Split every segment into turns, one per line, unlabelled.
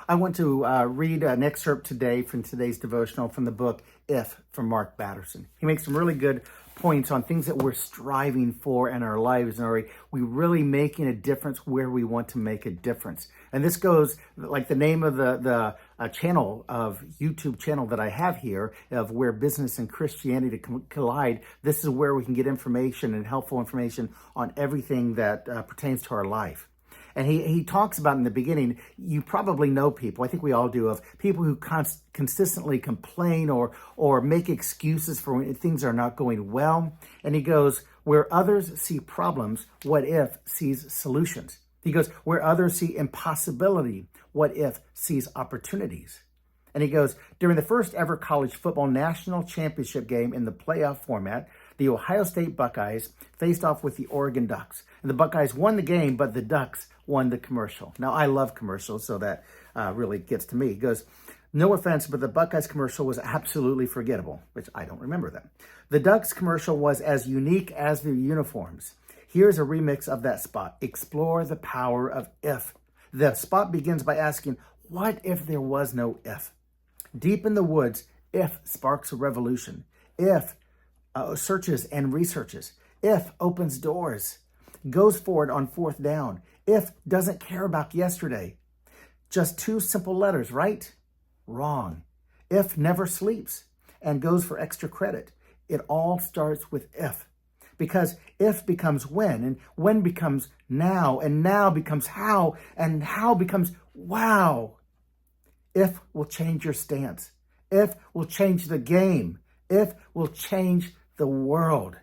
I want to read an excerpt today from today's devotional from the book If from Mark Batterson. He makes some really good points on things that we're striving for in our lives, and are we really making a difference where we want to make a difference? And this goes like the name of the channel of YouTube channel that I have here of Where Business and Christianity Collide. This is where we can get information and helpful information on everything that pertains to our life. And he talks about in the beginning, you probably know people, I think we all do, of people who consistently complain or make excuses for when things are not going well. And he goes, where others see problems, what if sees solutions? He goes, where others see impossibility, what if sees opportunities? And he goes, during the first ever college football national championship game in the playoff format, the Ohio State Buckeyes faced off with the Oregon Ducks. And the Buckeyes won the game, but the Ducks won the commercial. Now, I love commercials, so that really gets to me. He goes, no offense, but the Buckeyes commercial was absolutely forgettable, which I don't remember them. The Ducks commercial was as unique as their uniforms. Here's a remix of that spot. Explore the power of if. The spot begins by asking, what if there was no if? Deep in the woods, if sparks a revolution. If searches and researches. If opens doors. Goes forward on fourth down. If doesn't care about yesterday. Just two simple letters, right? Wrong. If never sleeps and goes for extra credit. It all starts with if. Because if becomes when, and when becomes now, and now becomes how, and how becomes wow. If will change your stance. If will change the game. If will change the world.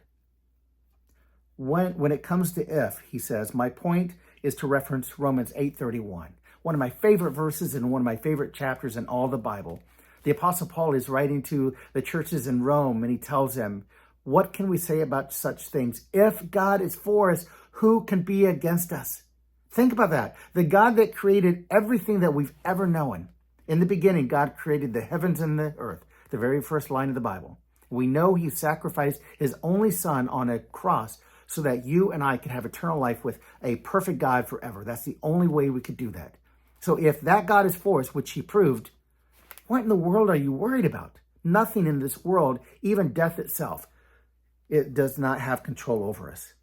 When it comes to if, he says, my point is to reference Romans 8:31, one of my favorite verses and one of my favorite chapters in all the Bible. The Apostle Paul is writing to the churches in Rome, and he tells them, what can we say about such things? If God is for us, who can be against us? Think about that. The God that created everything that we've ever known. In the beginning, God created the heavens and the earth, the very first line of the Bible. We know he sacrificed his only son on a cross so that you and I could have eternal life with a perfect God forever. That's the only way we could do that. So if that God is for us, which he proved, what in the world are you worried about? Nothing in this world, even death itself, it does not have control over us.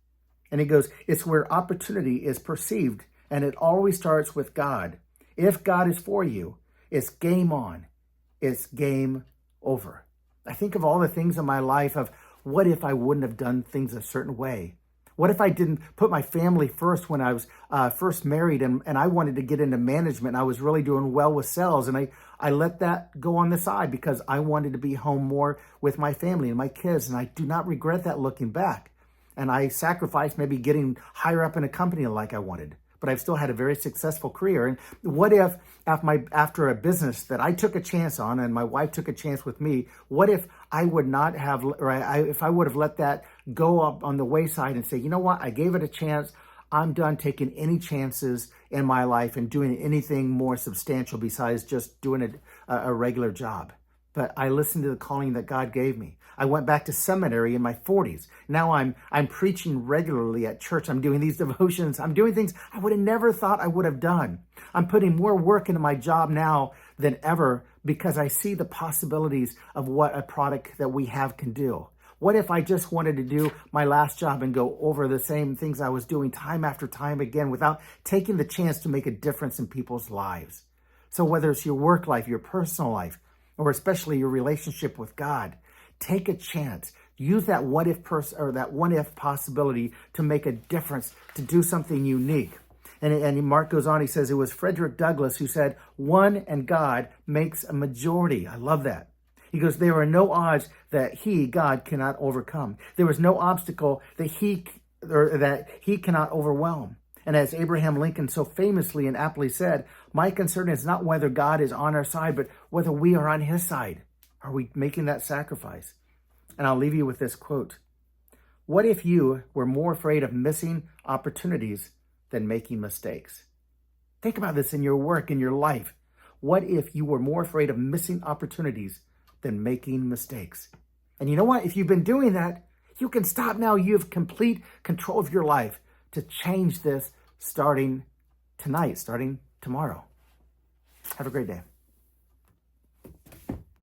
And he goes, it's where opportunity is perceived, and it always starts with God. If God is for you, it's game on. It's game over. I think of all the things in my life of what if I wouldn't have done things a certain way? What if I didn't put my family first when I was first married and I wanted to get into management? I was really doing well with sales, and I let that go on the side because I wanted to be home more with my family and my kids, and I do not regret that looking back. And I sacrificed maybe getting higher up in a company like I wanted, but I've still had a very successful career. And what if after a business that I took a chance on and my wife took a chance with me, what if I would not have, or if I would have let that go up on the wayside and say, you know what, I gave it a chance. I'm done taking any chances in my life and doing anything more substantial besides just doing a regular job. But I listened to the calling that God gave me. I went back to seminary in my 40s. Now I'm preaching regularly at church. I'm doing these devotions. I'm doing things I would have never thought I would have done. I'm putting more work into my job now than ever because I see the possibilities of what a product that we have can do. What if I just wanted to do my last job and go over the same things I was doing time after time again without taking the chance to make a difference in people's lives? So whether it's your work life, your personal life, or especially your relationship with God, take a chance. Use that what if possibility to make a difference, to do something unique. And Mark goes on, he says, it was Frederick Douglass who said, one and God makes a majority. I love that. He goes, there are no odds that he, God, cannot overcome. There is no obstacle that he cannot overwhelm. And as Abraham Lincoln so famously and aptly said, my concern is not whether God is on our side, but whether we are on his side. Are we making that sacrifice? And I'll leave you with this quote. What if you were more afraid of missing opportunities than making mistakes? Think about this in your work, in your life. What if you were more afraid of missing opportunities than making mistakes? And you know what? If you've been doing that, you can stop now. You have complete control of your life to change this starting tonight, starting tomorrow. Have a great day.